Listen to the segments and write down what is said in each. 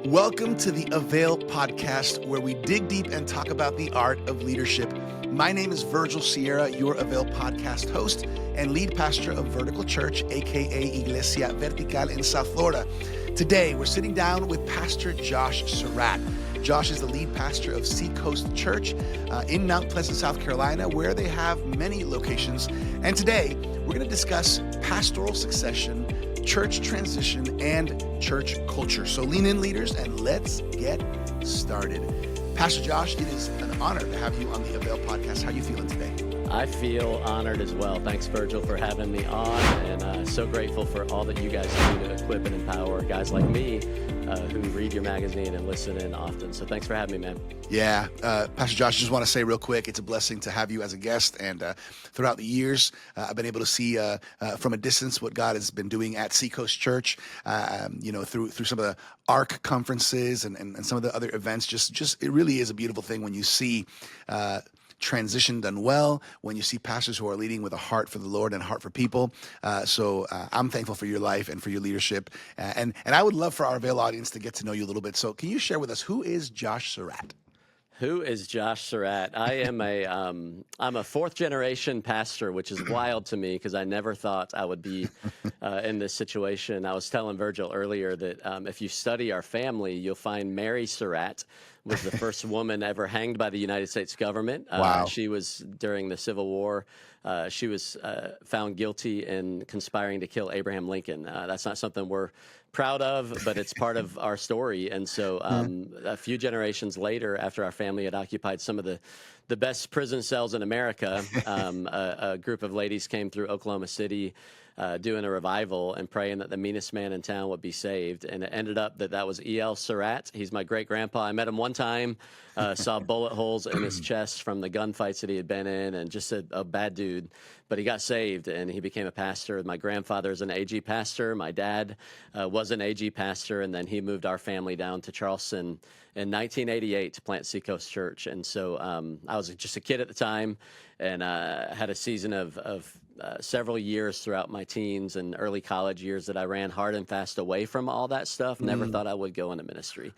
Welcome to the AVAIL podcast, where we dig deep and talk about the art of leadership. My name is Josh Surratt, your AVAIL podcast host and lead pastor of Vertical Church, aka Iglesia Vertical in South Florida. Today, we're sitting down with Pastor Josh Surratt. Josh is the lead pastor of Seacoast Church in Mount Pleasant, South Carolina, where they have many locations. And today, we're going to discuss pastoral succession, church transition, and church culture. So lean in, leaders, and let's get started. Pastor Josh, it is an honor to have you on the AVAIL podcast. How are you feeling today? I feel honored as well. Thanks, Virgil, for having me on, and so grateful for all that you guys do to equip and empower guys like me who read your magazine and listen in often. So thanks for having me, man. Yeah, Pastor Josh, just want to say real quick, it's a blessing to have you as a guest. And throughout the years, I've been able to see from a distance what God has been doing at Seacoast Church, through some of the ARC conferences and some of the other events. Just it really is a beautiful thing when you see transition done well, when you see pastors who are leading with a heart for the Lord and a heart for people. So I'm thankful for your life and for your leadership. And I would love for our AVAIL audience to get to know you a little bit. So can you share with us, who is Josh Surratt? Who is Josh Surratt? I am I'm a fourth generation pastor, which is wild to me because I never thought I would be in this situation. I was telling Virgil earlier that if you study our family, you'll find Mary Surratt was the first woman ever hanged by the United States government. Wow. She was during the Civil War. She was found guilty in conspiring to kill Abraham Lincoln. That's not something we're proud of, but it's part of our story. And so a few generations later, after our family had occupied some of the best prison cells in America, a group of ladies came through Oklahoma City doing a revival and praying that the meanest man in town would be saved. And it ended up that was E.L. Surratt. He's my great-grandpa. I met him one time, saw bullet holes in his chest from the gunfights that he had been in, and just a bad dude. But he got saved, and he became a pastor. My grandfather's an AG pastor. My dad was an AG pastor, and then he moved our family down to Charleston in 1988 to plant Seacoast Church. And so I was just a kid at the time, and had a season of several years throughout my teens and early college years that I ran hard and fast away from all that stuff. Never thought I would go into ministry.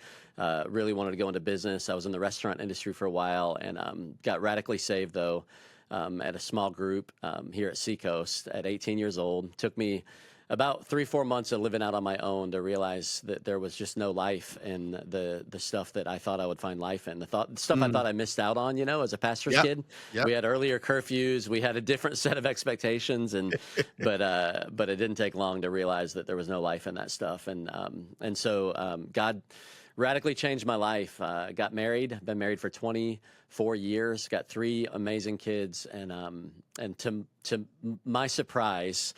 Really wanted to go into business. I was in the restaurant industry for a while, and got radically saved, though, at a small group here at Seacoast at 18 years old. Took me about 3-4 months of living out on my own to realize that there was just no life in the stuff that I thought I would find life in. The stuff I thought I missed out on, as a pastor's kid. Yep. We had earlier curfews. We had a different set of expectations, but it didn't take long to realize that there was no life in that stuff. And so God radically changed my life. Got married. Been married for 24 years. Got 3 amazing kids, and to my surprise,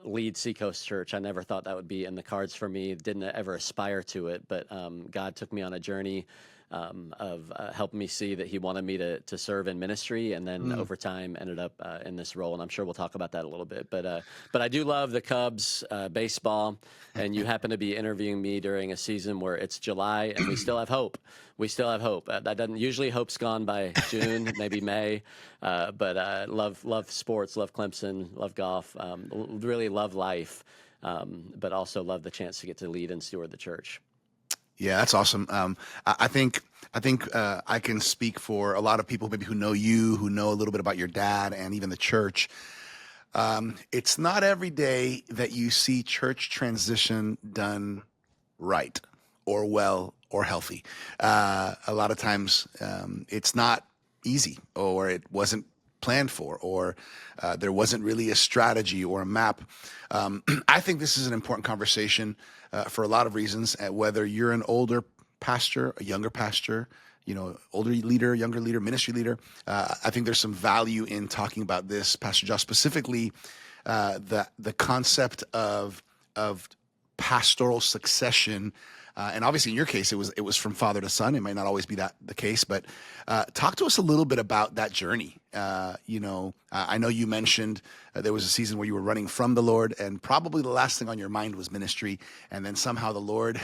lead Seacoast Church. I never thought that would be in the cards for me. Didn't ever aspire to it, but God took me on a journey of helping me see that he wanted me to serve in ministry, and then over time ended up in this role. And I'm sure we'll talk about that a little bit. But I do love the Cubs baseball, and you happen to be interviewing me during a season where it's July and we still have hope. We still have hope. That doesn't usually hope's gone by June, maybe May. But love sports, love Clemson, love golf, really love life, but also love the chance to get to lead and steward the church. Yeah, that's awesome. I think I can speak for a lot of people maybe who know you, who know a little bit about your dad and even the church. It's not every day that you see church transition done right or well or healthy. A lot of times it's not easy, or it wasn't planned for, or there wasn't really a strategy or a map. I think this is an important conversation for a lot of reasons, whether you're an older pastor, a younger pastor, older leader, younger leader, ministry leader. I think there's some value in talking about this, Pastor Josh, specifically the concept of pastoral succession. And obviously, in your case, it was from father to son. It might not always be the case, but talk to us a little bit about that journey. I know you mentioned there was a season where you were running from the Lord, and probably the last thing on your mind was ministry, and then somehow the Lord,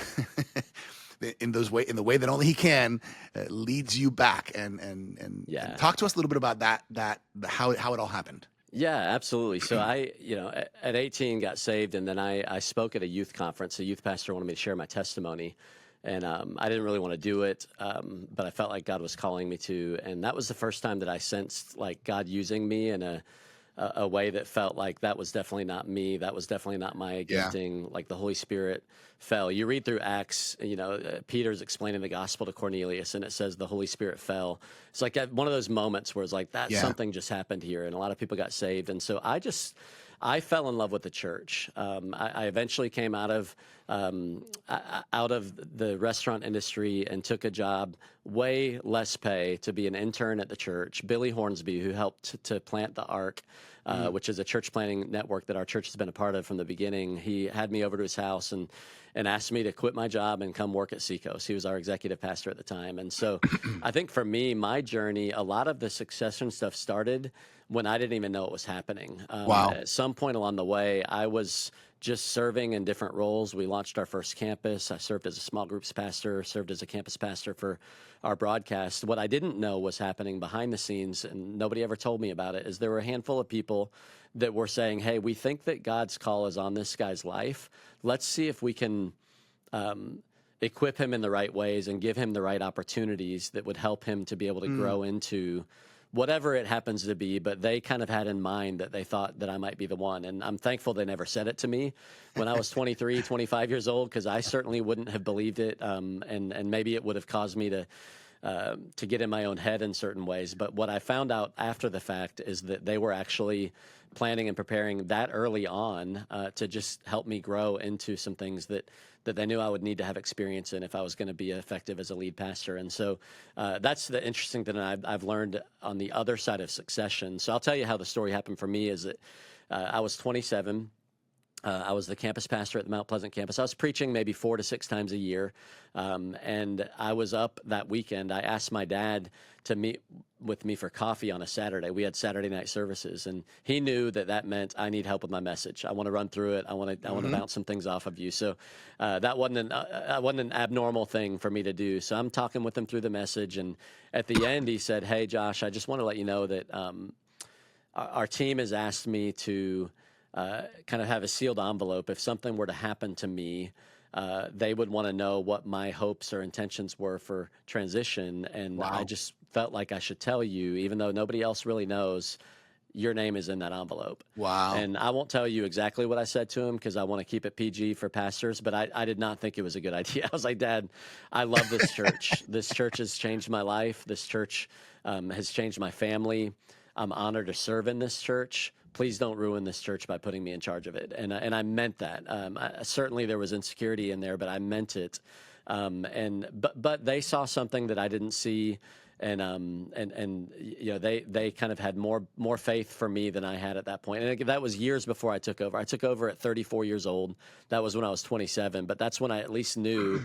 in the way that only He can, leads you back. And talk to us a little bit about that how it all happened. Yeah, absolutely. So I, at 18 got saved, and then I spoke at a youth conference. A youth pastor wanted me to share my testimony. And I didn't really want to do it, but I felt like God was calling me to. And that was the first time that I sensed like God using me in a way that felt like that was definitely not me. That was definitely not my Yeah. gifting. Like the Holy Spirit fell. You read through Acts, Peter's explaining the gospel to Cornelius, and it says the Holy Spirit fell. It's like one of those moments where it's like that Yeah. something just happened here, and a lot of people got saved. And so I fell in love with the church. I eventually came out of the restaurant industry and took a job, way less pay, to be an intern at the church. Billy Hornsby, who helped to plant the Ark, which is a church planting network that our church has been a part of from the beginning. He had me over to his house and asked me to quit my job and come work at Seacoast. He was our executive pastor at the time. And so I think for me, my journey, a lot of the succession stuff started when I didn't even know it was happening. Wow. At some point along the way, I was just serving in different roles. We launched our first campus. I served as a small groups pastor, served as a campus pastor for our broadcast. What I didn't know was happening behind the scenes, and nobody ever told me about it, is there were a handful of people that were saying, hey, we think that God's call is on this guy's life. Let's see if we can equip him in the right ways and give him the right opportunities that would help him to be able to grow into whatever it happens to be. But they kind of had in mind that they thought that I might be the one. And I'm thankful they never said it to me when I was 23, 25 years old, because I certainly wouldn't have believed it. And maybe it would have caused me to get in my own head in certain ways. But what I found out after the fact is that they were actually planning and preparing that early on to just help me grow into some things that they knew I would need to have experience in if I was going to be effective as a lead pastor. And so that's the interesting thing I've learned on the other side of succession. So I'll tell you how the story happened for me is that I was 27. I was the campus pastor at the Mount Pleasant campus. I was preaching maybe 4 to 6 times a year. And I was up that weekend. I asked my dad to meet with me for coffee on a Saturday. We had Saturday night services, and he knew that meant I need help with my message. I want to run through it. I want to bounce some things off of you. So that wasn't an abnormal thing for me to do. So I'm talking with him through the message, and at the end he said, "Hey, Josh, I just want to let you know that our team has asked me to kind of have a sealed envelope. If something were to happen to me, they would want to know what my hopes or intentions were for transition. And Wow. I just felt like I should tell you, even though nobody else really knows, your name is in that envelope." Wow. And I won't tell you exactly what I said to him because I want to keep it PG for pastors, but I did not think it was a good idea. I was like, "Dad, I love this church. This church has changed my life. This church has changed my family. I'm honored to serve in this church. Please don't ruin this church by putting me in charge of it." And I meant that. Certainly there was insecurity in there, but I meant it. But they saw something that I didn't see, and they kind of had more faith for me than I had at that point. And that was years before I took over. I took over at 34 years old. That was when I was 27. But that's when I at least knew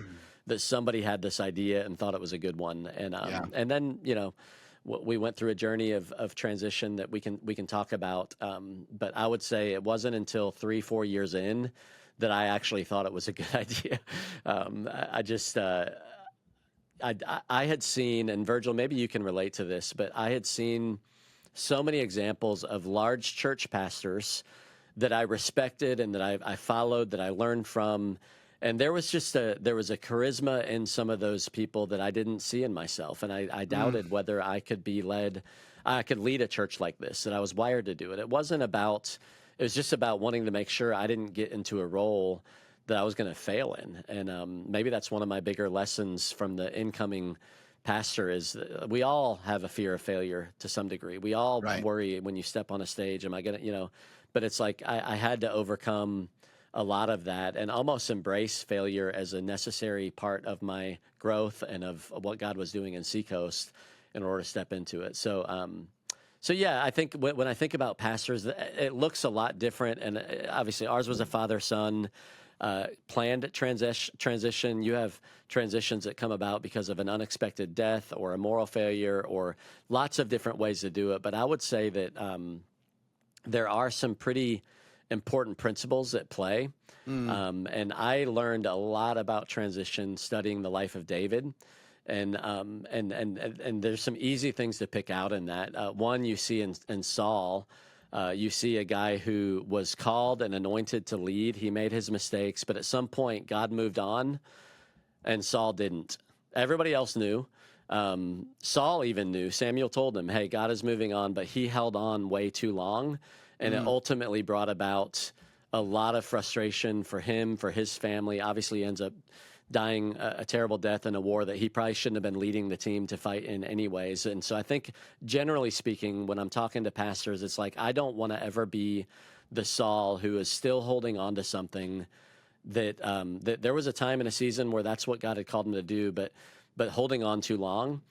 that somebody had this idea and thought it was a good one. And then we went through a journey of transition that we can talk about. But I would say it wasn't until 3-4 years in that I actually thought it was a good idea. I had seen, and Virgil, maybe you can relate to this, but I had seen so many examples of large church pastors that I respected and that I followed, that I learned from. And there was a charisma in some of those people that I didn't see in myself. And I doubted whether I could lead a church like this, that I was wired to do it. It was just about wanting to make sure I didn't get into a role that I was going to fail in. And maybe that's one of my bigger lessons from the incoming pastor is that we all have a fear of failure to some degree. We all worry when you step on a stage, am I going to, but it's like I had to overcome a lot of that and almost embrace failure as a necessary part of my growth and of what God was doing in Seacoast in order to step into it. So yeah, I think when I think about pastors, it looks a lot different. And obviously ours was a father-son planned transition. You have transitions that come about because of an unexpected death or a moral failure or lots of different ways to do it. But I would say that there are some pretty important principles at play. And I learned a lot about transition studying the life of David. And there's some easy things to pick out in that. One, you see in Saul, you see a guy who was called and anointed to lead. He made his mistakes, but at some point God moved on. and Saul didn't. Everybody else knew. Saul even knew. Samuel told him, hey, God is moving on, but he held on way too long. And it ultimately brought about a lot of frustration for him, for his family. Obviously, he ends up dying a terrible death in a war that he probably shouldn't have been leading the team to fight in anyways. And so I think, generally speaking, when I'm talking to pastors, it's like, I don't want to ever be the Saul who is still holding on to something that, that there was a time in a season where that's what God had called him to do, but holding on too long.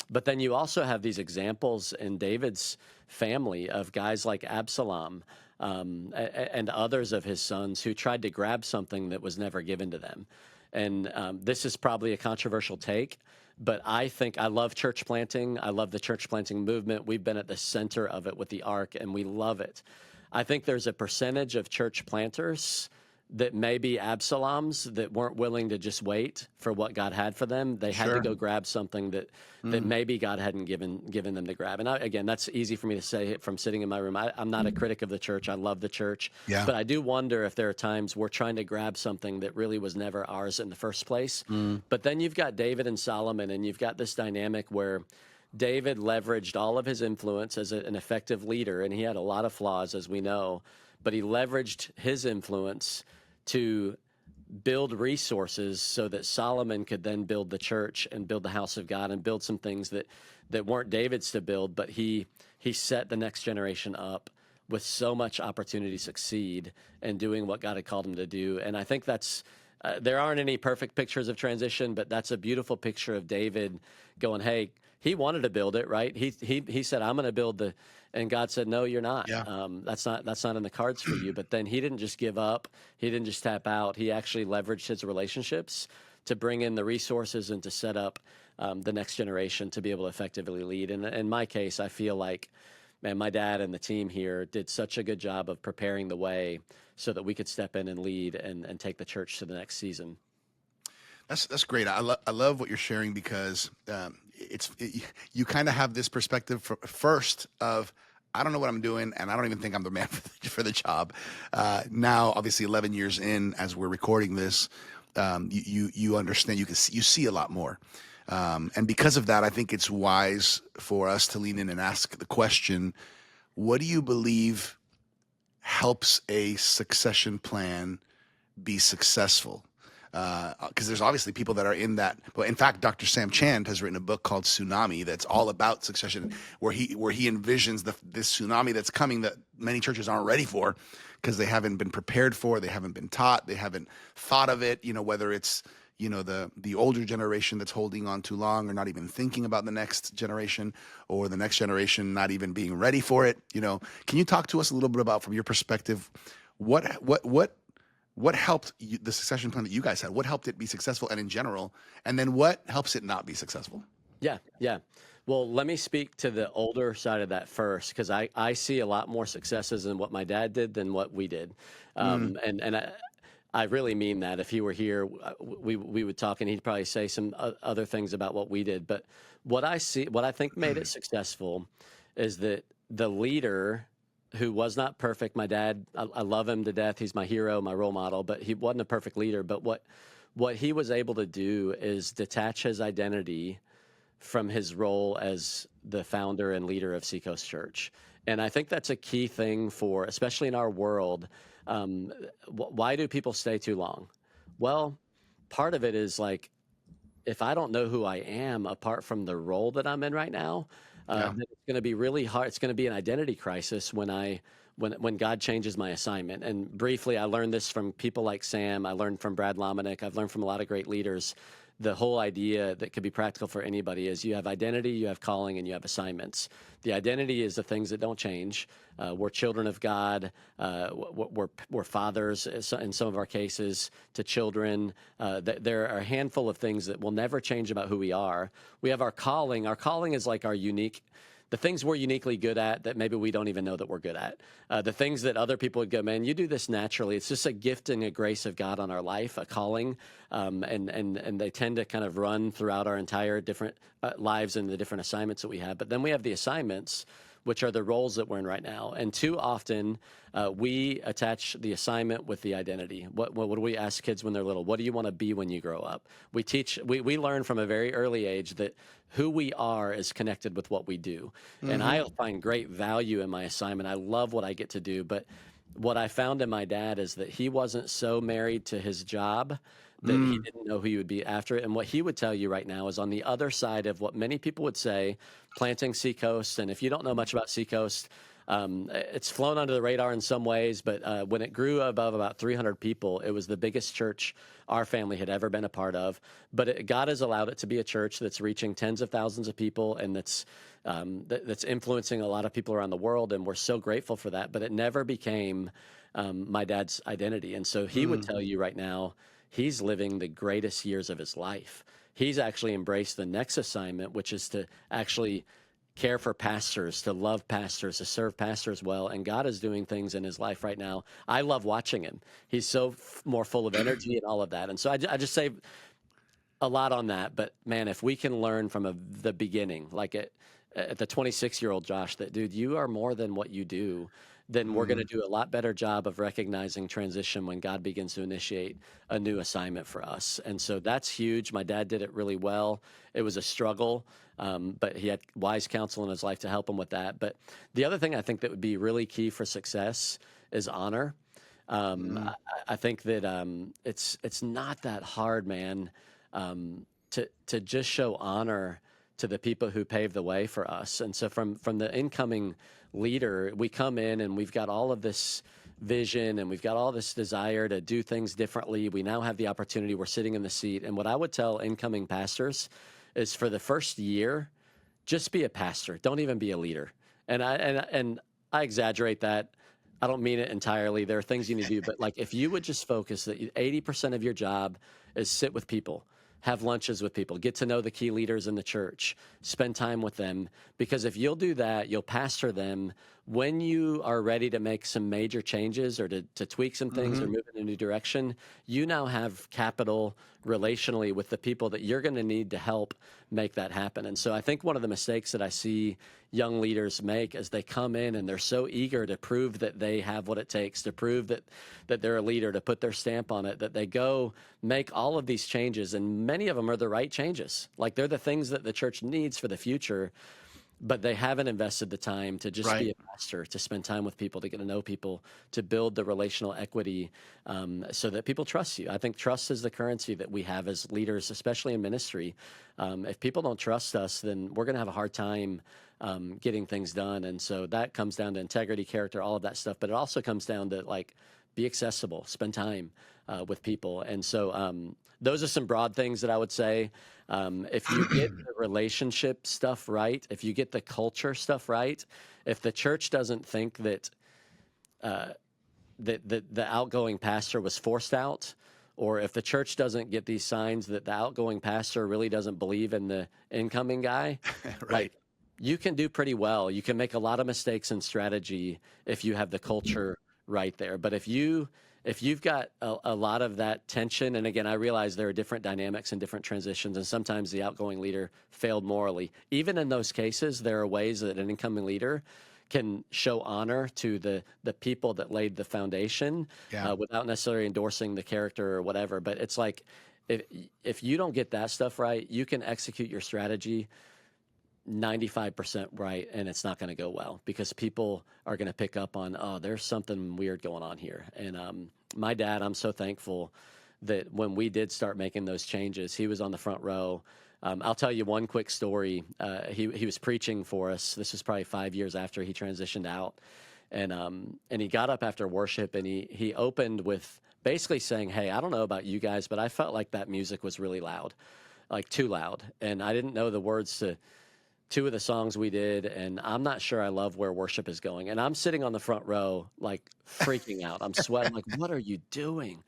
But then you also have these examples in David's family of guys like Absalom, and others of his sons who tried to grab something that was never given to them. And this is probably a controversial take, but I think I love church planting. I love the church planting movement. We've been at the center of it with the Ark, and we love it. I think there's a percentage of church planters that may be Absaloms that weren't willing to just wait for what God had for them. They had to go grab something that maybe God hadn't given them to grab. And again, that's easy for me to say from sitting in my room. I'm not a critic of the church. I love the church. Yeah. But I do wonder if there are times we're trying to grab something that really was never ours in the first place. But then you've got David and Solomon, and you've got this dynamic where David leveraged all of his influence as an effective leader, and he had a lot of flaws, as we know, but he leveraged his influence to build resources so that Solomon could then build the church and build the house of God and build some things that weren't David's to build, but he set the next generation up with so much opportunity to succeed in doing what God had called him to do. And I think that's, there aren't any perfect pictures of transition, but that's a beautiful picture of David going, hey, he wanted to build it, right? He said, I'm going to build the, and God said, no, you're not. Yeah. That's not in the cards for you. But then he didn't just give up. He didn't just tap out. He actually leveraged his relationships to bring in the resources and to set up the next generation to be able to effectively lead. And in my case, I feel like, man, my dad and the team here did such a good job of preparing the way so that we could step in and lead and take the church to the next season. That's great. I love what you're sharing because you kind of have this perspective first of, I don't know what I'm doing, and I don't even think I'm the man for the job. Now, obviously, 11 years in, as we're recording this, you understand, you see a lot more, and because of that, I think it's wise for us to lean in and ask the question: what do you believe helps a succession plan be successful? Because there's obviously people that are in that. But in fact, Dr. Sam Chand has written a book called Tsunami that's all about succession, where he envisions this tsunami that's coming that many churches aren't ready for because they haven't been prepared for, they haven't been taught, they haven't thought of it. Whether it's the older generation that's holding on too long or not even thinking about the next generation, or the next generation not even being ready for it. Can you talk to us a little bit about, from your perspective, what helped the succession plan that you guys had? What helped it be successful, and in general? And then what helps it not be successful? Yeah. Well, let me speak to the older side of that first, because I see a lot more successes in what my dad did than what we did. And I really mean that. If he were here, we would talk, and he'd probably say some other things about what we did. But what I think made it successful is that the leader, who was not perfect. My dad, I love him to death. He's my hero, my role model, but he wasn't a perfect leader. But what he was able to do is detach his identity from his role as the founder and leader of Seacoast Church. And I think that's a key thing for, especially in our world. Why do people stay too long? Well, part of it is like, if I don't know who I am apart from the role that I'm in right now, then it's going to be really hard. It's going to be an identity crisis when God changes my assignment. And briefly, I learned this from people like Sam. I learned from Brad Lomenick. I've learned from a lot of great leaders. The whole idea that could be practical for anybody is you have identity, you have calling, and you have assignments. The identity is the things that don't change. We're children of God. We're fathers in some of our cases to children. There are a handful of things that will never change about who we are. We have our calling. Our calling is like our unique, the things we're uniquely good at that maybe we don't even know that we're good at. The things that other people would go, man, you do this naturally. It's just a gift and a grace of God on our life, a calling. And they tend to kind of run throughout our entire different lives and the different assignments that we have. But then we have the assignments, which are the roles that we're in right now. And too often, we attach the assignment with the identity. What do we ask kids when they're little? What do you want to be when you grow up? We learn from a very early age that who we are is connected with what we do. And I find great value in my assignment. I love what I get to do. But what I found in my dad is that he wasn't so married to his job that he didn't know who he would be after it. And what he would tell you right now is on the other side of what many people would say, planting Seacoast. And if you don't know much about Seacoast, it's flown under the radar in some ways, but when it grew above about 300 people, it was the biggest church our family had ever been a part of. But God has allowed it to be a church that's reaching tens of thousands of people, and that's influencing a lot of people around the world, and we're so grateful for that. But it never became my dad's identity. And so he would tell you right now, he's living the greatest years of his life. He's actually embraced the next assignment, which is to actually care for pastors, to love pastors, to serve pastors well. And God is doing things in his life right now. I love watching him. He's so more full of energy and all of that. And so I just say a lot on that. But man, if we can learn from the beginning, like at the 26-year-old Josh, that dude, you are more than what you do, then we're going to do a lot better job of recognizing transition when God begins to initiate a new assignment for us. And so that's huge. My dad did it really well. It was a struggle, but he had wise counsel in his life to help him with that. But the other thing I think that would be really key for success is honor. I think that it's not that hard, man, to just show honor to the people who paved the way for us. And so from the incoming leader, we come in and we've got all of this vision and we've got all this desire to do things differently. We now have the opportunity. We're sitting in the seat. And what I would tell incoming pastors is for the first year, just be a pastor. Don't even be a leader. And I exaggerate that. I don't mean it entirely. There are things you need to do, but like if you would just focus that 80% of your job is sit with people, have lunches with people, get to know the key leaders in the church, spend time with them. Because if you'll do that, you'll pastor them. When you are ready to make some major changes or to tweak some things or move in a new direction, you now have capital relationally with the people that you're going to need to help make that happen. And so I think one of the mistakes that I see young leaders make is they come in and they're so eager to prove that they have what it takes, to prove that they're a leader, to put their stamp on it, that they go make all of these changes. And many of them are the right changes. Like they're the things that the church needs for the future. But they haven't invested the time to just be a pastor, to spend time with people, to get to know people, to build the relational equity so that people trust you. I think trust is the currency that we have as leaders, especially in ministry. If people don't trust us, then we're going to have a hard time getting things done. And so that comes down to integrity, character, all of that stuff. But it also comes down to like be accessible, spend time with people. And so those are some broad things that I would say. If you get the relationship stuff right, if you get the culture stuff right, if the church doesn't think that the outgoing pastor was forced out, or if the church doesn't get these signs that the outgoing pastor really doesn't believe in the incoming guy, like you can do pretty well. You can make a lot of mistakes in strategy if you have the culture right there. But if you've got a lot of that tension, and again, I realize there are different dynamics and different transitions, and sometimes the outgoing leader failed morally. Even in those cases, there are ways that an incoming leader can show honor to the people that laid the foundation without necessarily endorsing the character or whatever. But it's like, if you don't get that stuff right, you can execute your strategy 95% right, and it's not going to go well because people are going to pick up on, oh, there's something weird going on here. And my dad, I'm so thankful that when we did start making those changes, he was on the front row. I'll tell you one quick story. He was preaching for us. This was probably 5 years after he transitioned out. And he got up after worship and he opened with basically saying, hey, I don't know about you guys, but I felt like that music was really loud, like too loud. And I didn't know the words to two of the songs we did, and I'm not sure I love where worship is going. And I'm sitting on the front row, like freaking out. I'm sweating, like, what are you doing?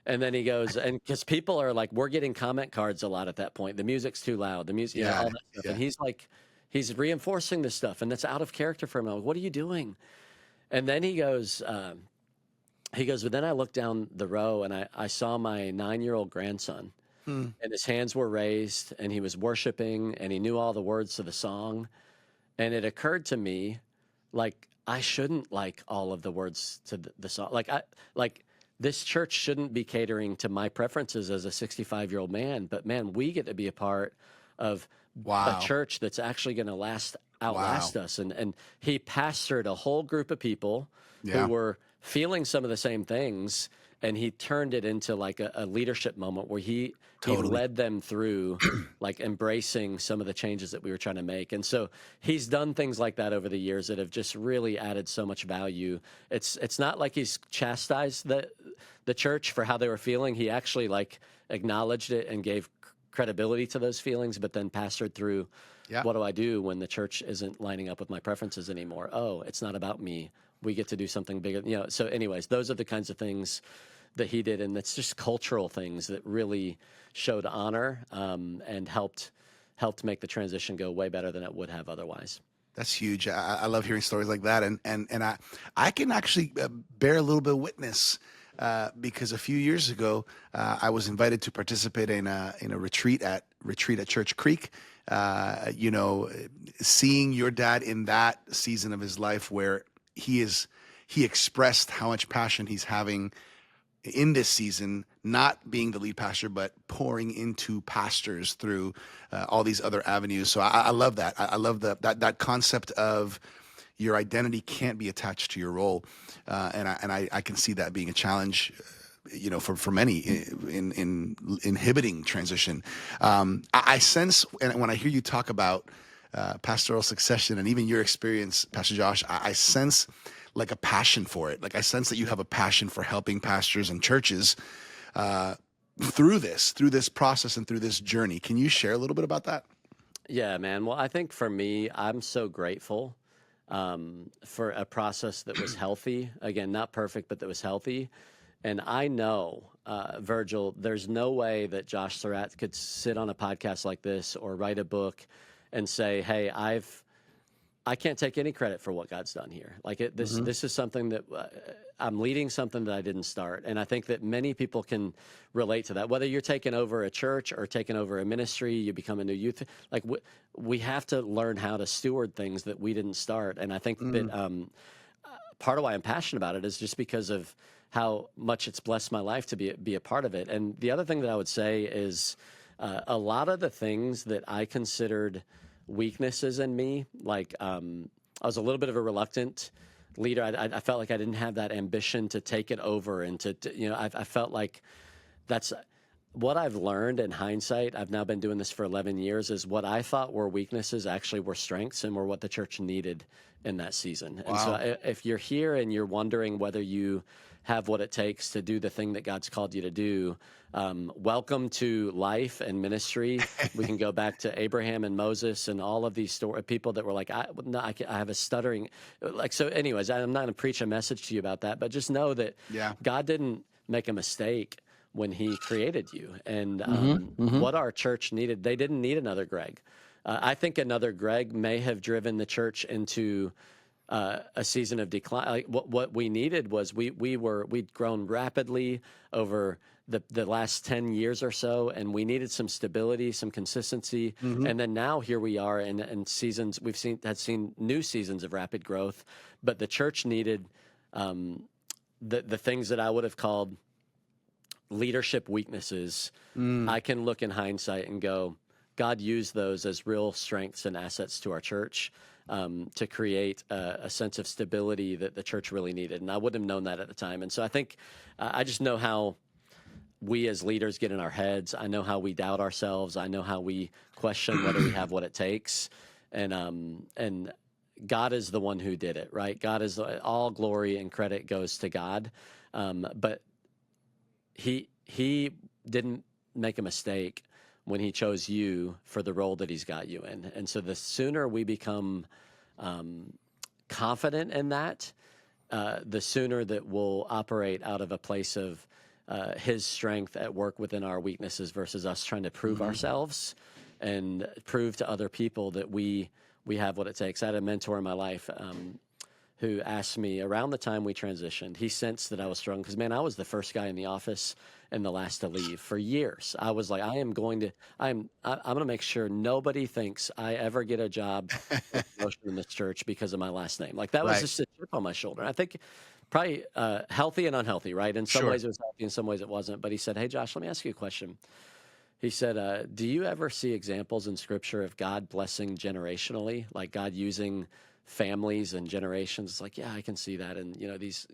And then he goes, and because people are like, we're getting comment cards a lot at that point. The music's too loud. The music, all that stuff. And he's like, he's reinforcing this stuff, and that's out of character for him. I'm like, what are you doing? And then he goes, but then I looked down the row, and I saw my 9-year-old grandson. And his hands were raised, and he was worshiping, and he knew all the words to the song. And it occurred to me, like, I shouldn't like all of the words to the song. Like this church shouldn't be catering to my preferences as a 65-year-old man, but man, we get to be a part of a Wow. church that's actually going to Wow. outlast us. And he pastored a whole group of people who Yeah. were feeling some of the same things, and he turned it into like a leadership moment where he Totally. led them through like embracing some of the changes that we were trying to make. And so he's done things like that over the years that have just really added so much value. It's not like he's chastised the church for how they were feeling. He actually like acknowledged it and gave credibility to those feelings, but then pastored through, Yeah. what do I do when the church isn't lining up with my preferences anymore? Oh, it's not about me. We get to do something bigger. So anyways, those are the kinds of things that he did. And it's just cultural things that really showed honor, and helped make the transition go way better than it would have otherwise. That's huge. I love hearing stories like that, and I can actually bear a little bit of witness, because a few years ago I was invited to participate in a retreat at Church Creek. Seeing your dad in that season of his life where he expressed how much passion he's having in this season, not being the lead pastor, but pouring into pastors through all these other avenues. So I love that. I love that concept of your identity can't be attached to your role, and I can see that being a challenge, for many in inhibiting transition. I sense, and when I hear you talk about pastoral succession and even your experience, Pastor Josh, I sense like a passion for it. Like I sense that you have a passion for helping pastors and churches through this process and through this journey. Can you share a little bit about that? Yeah, man. Well, I think for me, I'm so grateful for a process that was healthy. Again, not perfect, but that was healthy. And I know, Virgil, there's no way that Josh Surratt could sit on a podcast like this or write a book and say, "Hey, I can't take any credit for what God's done here. Like this is something that I'm leading something that I didn't start." And I think that many people can relate to that. Whether you're taking over a church or taking over a ministry, you become a new youth. Like we have to learn how to steward things that we didn't start. And I think that part of why I'm passionate about it is just because of how much it's blessed my life to be a part of it. And the other thing that I would say is a lot of the things that I considered weaknesses in me, like I was a little bit of a reluctant leader. I felt like I didn't have that ambition to take it over, and I felt like that's what I've learned in hindsight. I've now been doing this for 11 years, is what I thought were weaknesses actually were strengths and were what the church needed in that season. And so if you're here and you're wondering whether you have what it takes to do the thing that God's called you to do, welcome to life and ministry. We can go back to Abraham and Moses and all of these people that were like, I have a stuttering. Like, so anyways, I'm not going to preach a message to you about that, but just know that God didn't make a mistake when he created you. And what our church needed, they didn't need another Greg. I think another Greg may have driven the church into a season of decline. Like what we needed was we'd grown rapidly over the last 10 years or so, and we needed some stability, some consistency. And then now here we are in seasons, had seen new seasons of rapid growth, but the church needed the things that I would have called leadership weaknesses. I can look in hindsight and go, God used those as real strengths and assets to our church, to create a sense of stability that the church really needed. And I wouldn't have known that at the time. And so I think I just know how we as leaders get in our heads. I know how we doubt ourselves. I know how we question whether we have what it takes. And God is the one who did it, right? God is all glory and credit goes to God. But he didn't make a mistake when he chose you for the role that he's got you in. And so the sooner we become confident in that, the sooner that we'll operate out of a place of his strength at work within our weaknesses versus us trying to prove ourselves and prove to other people that we have what it takes. I had a mentor in my life who asked me around the time we transitioned. He sensed that I was struggling because, man, I was the first guy in the office and the last to leave for years. I was like, I'm going to make sure nobody thinks I ever get a job or promotion in this church because of my last name. Like that was Right. just a chip on my shoulder. I think probably healthy and unhealthy, right? In some Sure. ways it was healthy, in some ways it wasn't. But he said, "Hey, Josh, let me ask you a question." He said, "Do you ever see examples in Scripture of God blessing generationally, like God using families and generations?" It's like, yeah, I can see that, and these,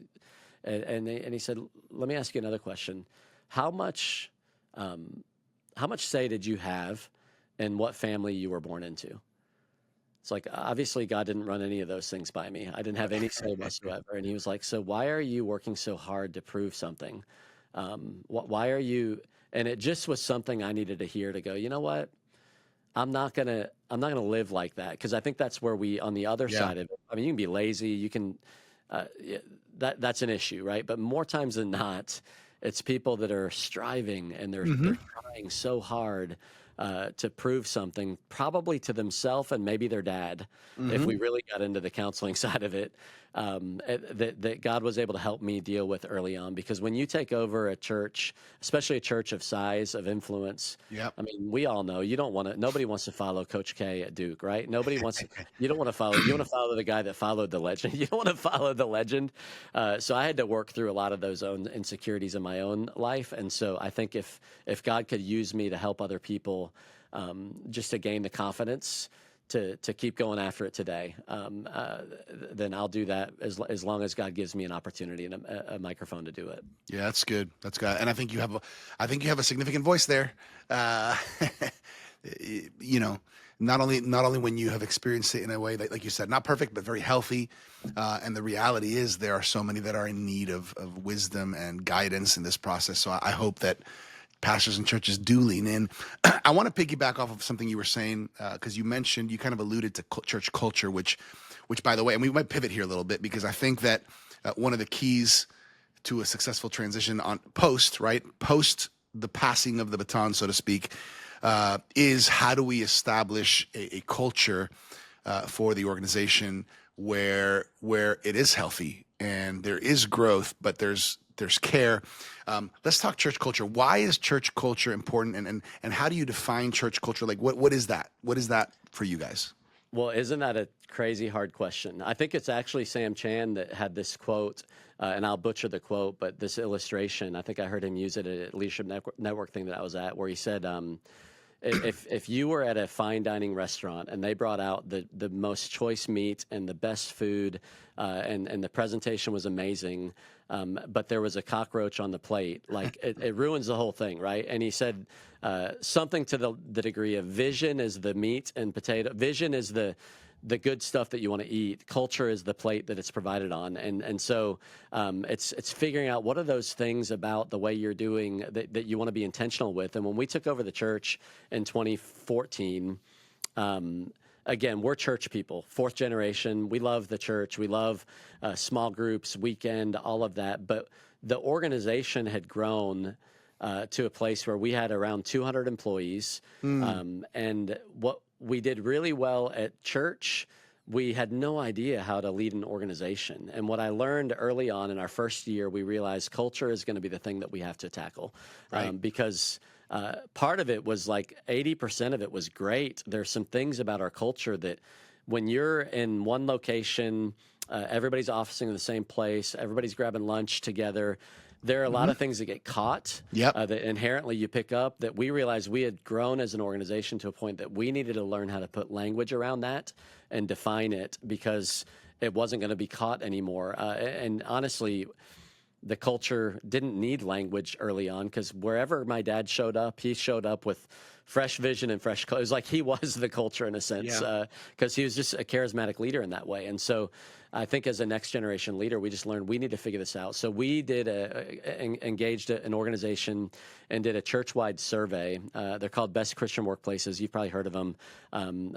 and he said, "Let me ask you another question: How much, how much say did you have in what family you were born into?" It's like, obviously, God didn't run any of those things by me. I didn't have any say whatsoever. And he was like, "So why are you working so hard to prove something? Why are you?" And it just was something I needed to hear to go, you know what? I'm not gonna live like that, because I think that's where we, on the other Yeah. side of it. I mean, you can be lazy, you can, yeah, that's an issue, right? But more times than not, it's people that are striving and they're Hmm. trying so hard to prove something, probably to themselves and maybe their dad, if we Hmm. really got into the counseling side of it, that God was able to help me deal with early on. Because when you take over a church, especially a church of size, of influence, Yep. I mean, we all know you don't want to. Nobody wants to follow Coach K at Duke, right? Nobody wants. You don't want to follow. You want to follow the guy that followed the legend. You don't want to follow the legend. So I had to work through a lot of those own insecurities in my own life, and so I think if God could use me to help other people, just to gain the confidence to keep going after it today, then I'll do that as long as God gives me an opportunity and a microphone to do it. Yeah, that's good. That's good. And I think you have a significant voice there. Uh, you know, not only when you have experienced it in a way that, like you said, not perfect but very healthy. And the reality is, there are so many that are in need of wisdom and guidance in this process. So I hope that pastors and churches do lean in. I want to piggyback off of something you were saying, because you kind of alluded to church culture, which by the way, and we might pivot here a little bit, because I think that one of the keys to a successful transition on post the passing of the baton, so to speak, is how do we establish a culture for the organization where it is healthy and there is growth, but there's care. Let's talk church culture. Why is church culture important, and how do you define church culture? Like, what is that? What is that for you guys? Well, isn't that a crazy hard question? I think it's actually Sam Chan that had this quote, and I'll butcher the quote, but this illustration, I think I heard him use it at a leadership network thing that I was at, where he said, if you were at a fine dining restaurant and they brought out the most choice meat and the best food, and the presentation was amazing, but there was a cockroach on the plate, like it ruins the whole thing, right? And he said something to the degree of, vision is the meat and potato, vision is the good stuff that you want to eat. Culture is the plate that it's provided on, and so it's figuring out what are those things about the way you're doing that you want to be intentional with. And when we took over the church in 2014, again, we're church people, fourth generation. We love the church. We love small groups, weekend, all of that. But the organization had grown to a place where we had around 200 employees, and what we did really well at church, we had no idea how to lead an organization. And what I learned early on in our first year, we realized culture is going to be the thing that we have to tackle, Right. because part of it was like 80% of it was great. There's some things about our culture that when you're in one location, everybody's officing in the same place, everybody's grabbing lunch together. There are a lot Hmm. of things that get caught, Yep. that inherently you pick up, that we realized we had grown as an organization to a point that we needed to learn how to put language around that and define it, because it wasn't going to be caught anymore. And honestly, the culture didn't need language early on, because wherever my dad showed up, he showed up with fresh vision and fresh. It was like he was the culture in a sense, Yeah. because he was just a charismatic leader in that way. And so I think as a next generation leader, we just learned we need to figure this out. So we did engaged an organization and did a church-wide survey. They're called Best Christian Workplaces. You've probably heard of them.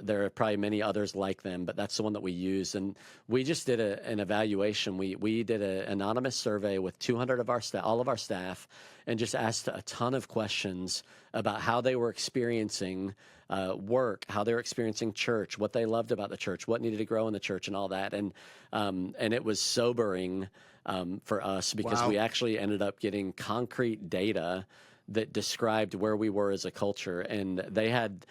There are probably many others like them, but that's the one that we used. And we just did an evaluation. We did an anonymous survey with 200 of our staff, all of our staff, and just asked a ton of questions about how they were experiencing work, how they're experiencing church, what they loved about the church, what needed to grow in the church, and all that. And it was sobering for us because Wow. we actually ended up getting concrete data that described where we were as a culture. And they had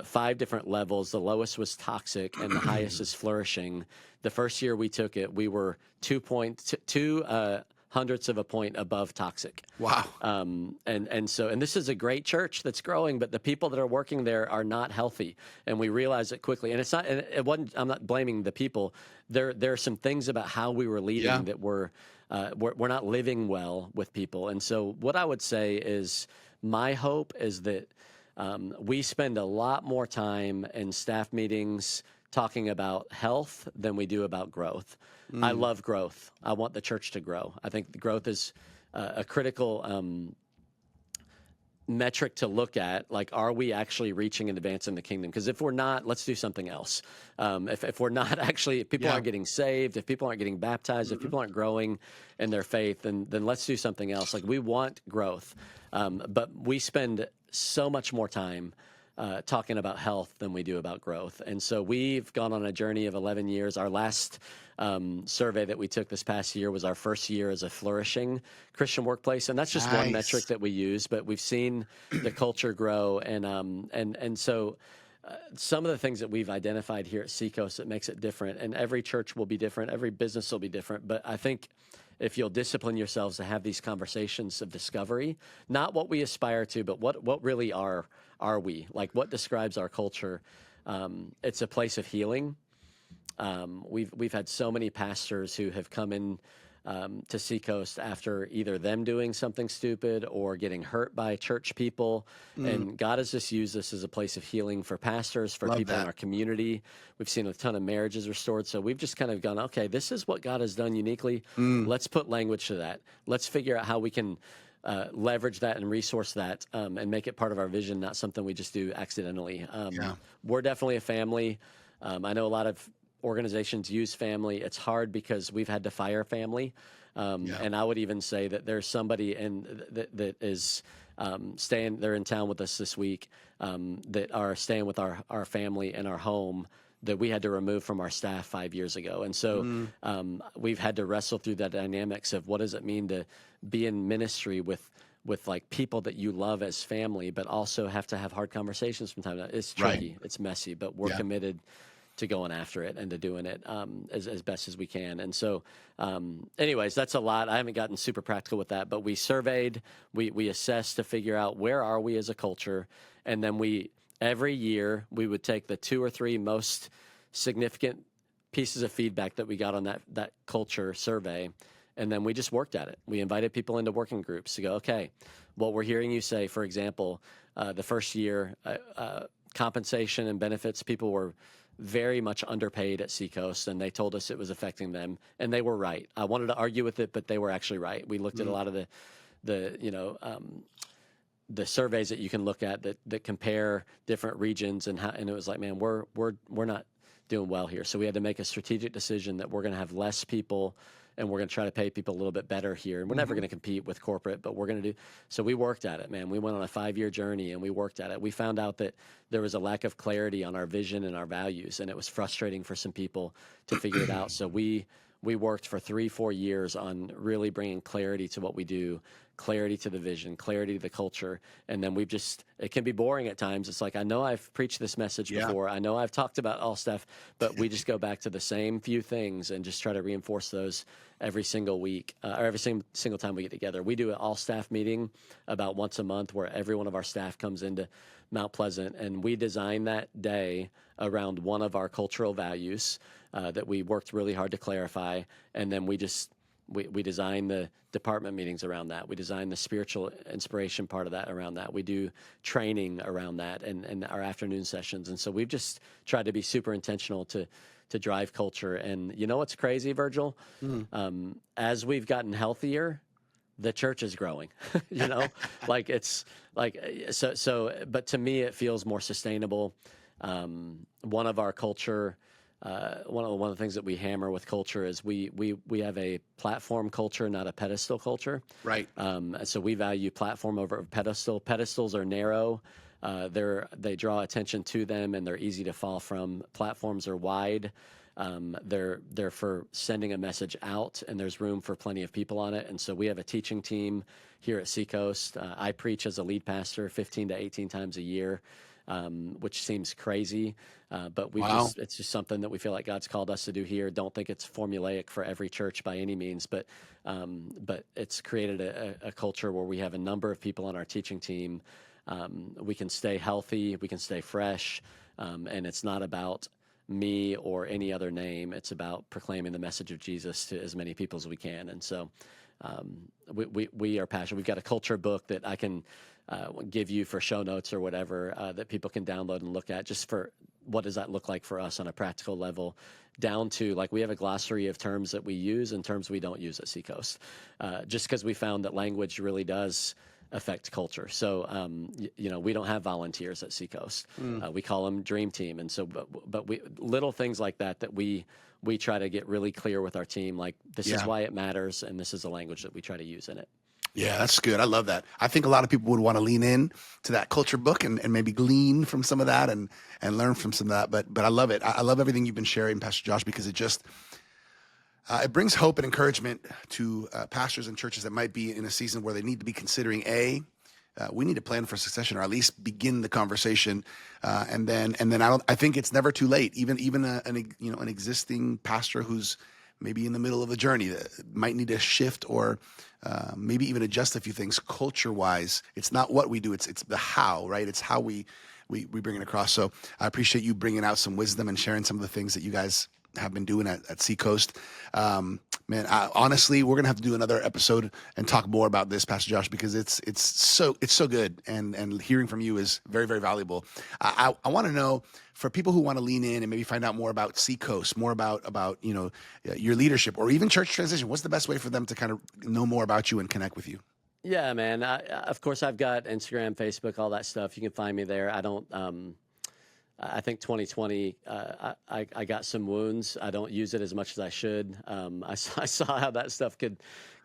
5 different levels. The lowest was toxic, and the highest is flourishing. The first year we took it, we were 2 hundredths of a point above toxic. Wow. And this is a great church that's growing, but the people that are working there are not healthy, and we realized it quickly. And it's not, and it wasn't. I'm not blaming the people. There are some things about how we were leading Yeah. that we're not living well with people. And so, what I would say is, my hope is that we spend a lot more time in staff meetings talking about health than we do about growth. I love growth. I want the church to grow. I think the growth is a critical metric to look at. Like, are we actually reaching and advancing the kingdom? Because if we're not, let's do something else. If we're not actually, if people aren't getting saved, if people aren't getting baptized, if people aren't growing in their faith, then let's do something else. Like, we want growth, but we spend so much more time talking about health than we do about growth. And so we've gone on a journey of 11 years. Our last survey that we took this past year was our first year as a flourishing Christian workplace. And that's just one metric that we use, but we've seen the culture grow. And so some of the things that we've identified here at Seacoast that makes it different, and every church will be different, every business will be different, but I think if you'll discipline yourselves to have these conversations of discovery, not what we aspire to, but what really are we? Like, what describes our culture? It's a place of healing. We've had so many pastors who have come in to Seacoast after either them doing something stupid or getting hurt by church people. And God has just used this as a place of healing for pastors, for people in our community. We've seen a ton of marriages restored. So we've just kind of gone, okay, this is what God has done uniquely. Let's put language to that. Let's figure out how we can leverage that and resource that and make it part of our vision, not something we just do accidentally. We're definitely a family. I know a lot of organizations use family. It's hard because we've had to fire family. And I would even say that there's somebody that is staying, they're in town with us this week, that are staying with our family and our home that we had to remove from our staff 5 years ago. And so we've had to wrestle through the dynamics of what does it mean to be in ministry with like people that you love as family, but also have to have hard conversations from time to time. It's tricky, it's messy, but we're committed to going after it and to doing it as best as we can. And so anyways, that's a lot. I haven't gotten super practical with that, but we surveyed, we assessed to figure out where are we as a culture. And then every year we would take the 2 or 3 most significant pieces of feedback that we got on that culture survey. And then we just worked at it. We invited people into working groups to go, okay, what we're hearing you say, for example, the first year, compensation and benefits, people were very much underpaid at Seacoast, and they told us it was affecting them, and they were right. I wanted to argue with it, but they were actually right. We looked at a lot of the surveys that you can look at that compare different regions, and it was like, man, we're not doing well here. So we had to make a strategic decision that we're going to have less people, and we're going to try to pay people a little bit better here. And we're never going to compete with corporate, but we're going to do. So we worked at it, man. We went on a 5-year journey and we worked at it. We found out that there was a lack of clarity on our vision and our values, and it was frustrating for some people to figure it out. So we worked for 3-4 years on really bringing clarity to what we do, clarity to the vision, clarity to the culture. And then it can be boring at times. It's like, I know I've preached this message before. I know I've talked about all stuff, but we just go back to the same few things and just try to reinforce those every single week, or every single time we get together. We do an all staff meeting about once a month where every one of our staff comes into Mount Pleasant, and we design that day around one of our cultural values that we worked really hard to clarify. And then we design the department meetings around that. We design the spiritual inspiration part of that around that. We do training around that and our afternoon sessions. And so we've just tried to be super intentional to drive culture. And you know what's crazy, Virgil? As we've gotten healthier, the church is growing. Like it's like so. But to me, it feels more sustainable. One of our culture. One of the things that we hammer with culture is we have a platform culture, not a pedestal culture. Right. So we value platform over pedestal. Pedestals are narrow. They draw attention to them, and they're easy to fall from. Platforms are wide. They're for sending a message out, and there's room for plenty of people on it. And so we have a teaching team here at Seacoast. I preach as a lead pastor 15 to 18 times a year, which seems crazy, but Wow. it's just something that we feel like God's called us to do here. Don't think it's formulaic for every church by any means, but it's created a culture where we have a number of people on our teaching team. We can stay healthy, we can stay fresh, and it's not about me or any other name. It's about proclaiming the message of Jesus to as many people as we can. And so we are passionate. We've got a culture book that I can give you for show notes or whatever that people can download and look at, just for what does that look like for us on a practical level, down to like we have a glossary of terms that we use and terms we don't use at Seacoast, just because we found that language really does affect culture. So, we don't have volunteers at Seacoast. We call them Dream Team. And so, but we, little things like that we try to get really clear with our team, like this is why it matters. And this is the language that we try to use in it. Yeah, that's good. I love that. I think a lot of people would want to lean in to that culture book and maybe glean from some of that and learn from some of that. But I love it. I love everything you've been sharing, Pastor Josh, because it just, it brings hope and encouragement to pastors and churches that might be in a season where they need to be considering we need to plan for succession, or at least begin the conversation, and then I think it's never too late. Even an existing pastor who's maybe in the middle of a journey that might need to shift or maybe even adjust a few things culture wise. It's not what we do; it's the how, right? It's how we bring it across. So I appreciate you bringing out some wisdom and sharing some of the things that you guys have been doing at Seacoast. Honestly, we're gonna have to do another episode and talk more about this, Pastor Josh, because it's so good, and hearing from you is very, very valuable. I want to know, for people who want to lean in and maybe find out more about Seacoast, more about your leadership, or even church transition, what's the best way for them to kind of know more about you and connect with you? Yeah, man. Of course, I've got Instagram, Facebook, all that stuff. You can find me there. I think 2020, I got some wounds. I don't use it as much as I should. I saw how that stuff could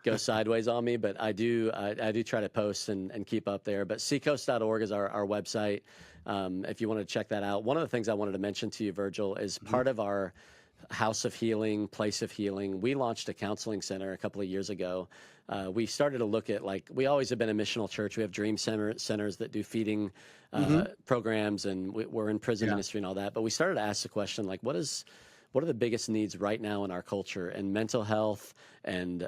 go sideways on me, but I do try to post and keep up there. But seacoast.org is our website. If you want to check that out. One of the things I wanted to mention to you, Virgil, is part of our House of Healing, Place of Healing. We launched a counseling center a couple of years ago. We started to look at, like, we always have been a missional church. We have dream centers that do feeding programs, and we're in prison ministry and all that. But we started to ask the question, like, what are the biggest needs right now in our culture? And mental health and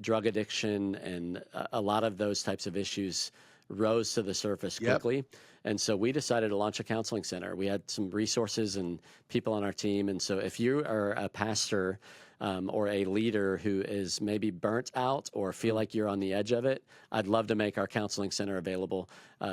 drug addiction and a lot of those types of issues rose to the surface quickly. And so we decided to launch a counseling center. We had some resources and people on our team. And so if you are a pastor or a leader who is maybe burnt out or feel like you're on the edge of it, I'd love to make our counseling center available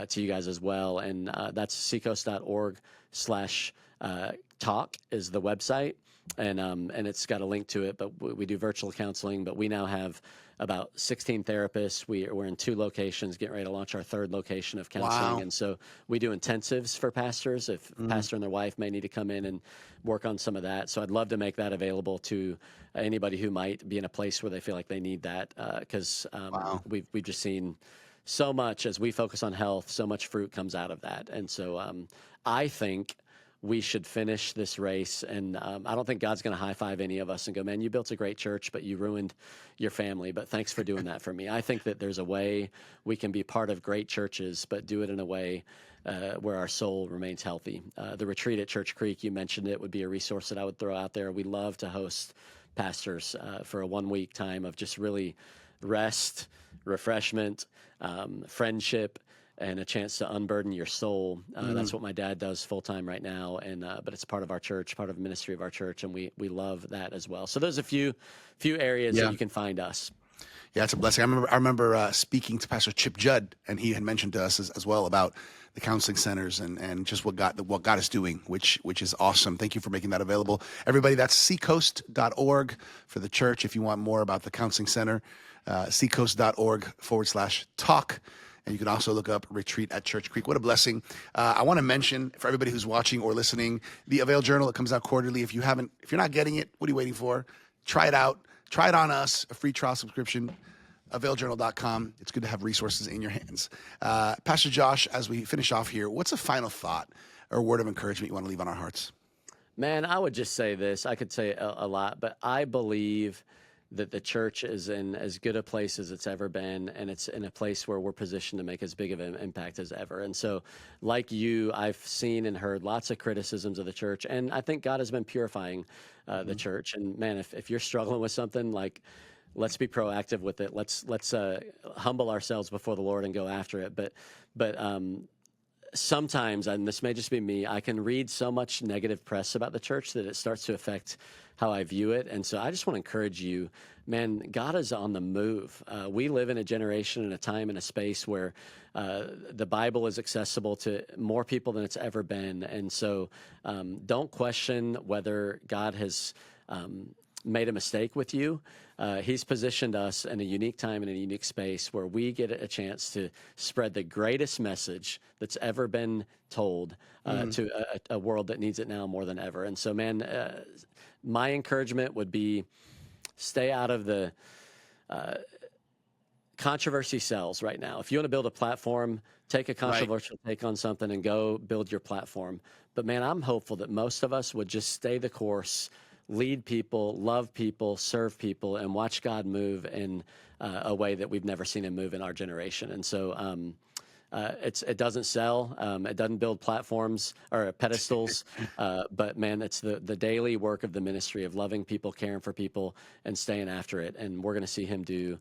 to you guys as well. And that's seacoast.org/talk is the website. And it's got a link to it, but we do virtual counseling. But we now have about 16 therapists. We're in 2 locations, getting ready to launch our 3rd location of counseling. Wow. And so we do intensives for pastors if pastor and their wife may need to come in and work on some of that. So I'd love to make that available to anybody who might be in a place where they feel like they need that, because we've just seen so much as we focus on health, so much fruit comes out of that. And so I think we should finish this race. And I don't think God's going to high five any of us and go, man, you built a great church, but you ruined your family. But thanks for doing that for me. I think that there's a way we can be part of great churches, but do it in a way where our soul remains healthy. The retreat at Church Creek, you mentioned it, would be a resource that I would throw out there. We love to host pastors for a 1-week time of just really rest, refreshment, friendship, and a chance to unburden your soul. That's what my dad does full time right now, and but it's part of our church, part of the ministry of our church, and we love that as well. So there's a few areas that you can find us. Yeah, it's a blessing. I remember speaking to Pastor Chip Judd, and he had mentioned to us as well about the counseling centers and just what God is doing, which is awesome. Thank you for making that available. Everybody, that's seacoast.org for the church. If you want more about the counseling center, seacoast.org/talk. And you can also look up Retreat at Church Creek. What a blessing. I want to mention for everybody who's watching or listening, the AVAIL Journal, it comes out quarterly. If you're not getting it, what are you waiting for? Try it out. Try it on us, a free trial subscription. availjournal.com. It's good to have resources in your hands. Pastor Josh, as we finish off here, what's a final thought or word of encouragement you want to leave on our hearts? Man, I would just say this. I could say a lot, but I believe that the church is in as good a place as it's ever been, and it's in a place where we're positioned to make as big of an impact as ever. And so, like you, I've seen and heard lots of criticisms of the church, and I think God has been purifying the church. And man, if you're struggling with something, like, let's be proactive with it. Let's humble ourselves before the Lord and go after it. But sometimes, and this may just be me, I can read so much negative press about the church that it starts to affect how I view it. And so I just want to encourage you, man, God is on the move. We live in a generation and a time and a space where the Bible is accessible to more people than it's ever been. And so don't question whether God has made a mistake with you. He's positioned us in a unique time and a unique space where we get a chance to spread the greatest message that's ever been told to a world that needs it now more than ever. And so, man, my encouragement would be stay out of the controversy sells right now. If you want to build a platform, take a controversial take on something and go build your platform. But man, I'm hopeful that most of us would just stay the course, lead people, love people, serve people, and watch God move in a way that we've never seen him move in our generation. And so it doesn't sell. It doesn't build platforms or pedestals. But man, it's the daily work of the ministry of loving people, caring for people, and staying after it. And we're going to see him do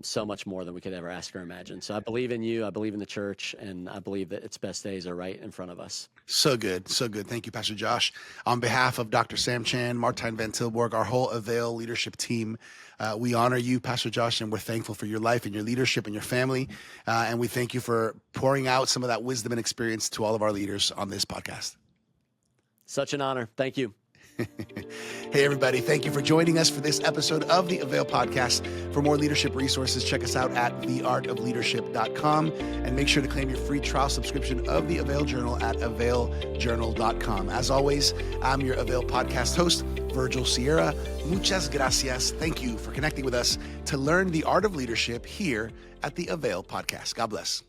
so much more than we could ever ask or imagine. So I believe in you. I believe in the church, and I believe that its best days are right in front of us. So good. So good. Thank you, Pastor Josh. On behalf of Dr. Sam Chan, Martijn Van Tilburg, our whole AVAIL leadership team, we honor you, Pastor Josh, and we're thankful for your life and your leadership and your family. And we thank you for pouring out some of that wisdom and experience to all of our leaders on this podcast. Such an honor. Thank you. Hey, everybody. Thank you for joining us for this episode of the AVAIL podcast. For more leadership resources, check us out at theartofleadership.com and make sure to claim your free trial subscription of the AVAIL Journal at availjournal.com. As always, I'm your AVAIL podcast host, Virgil Sierra. Muchas gracias. Thank you for connecting with us to learn the art of leadership here at the AVAIL podcast. God bless.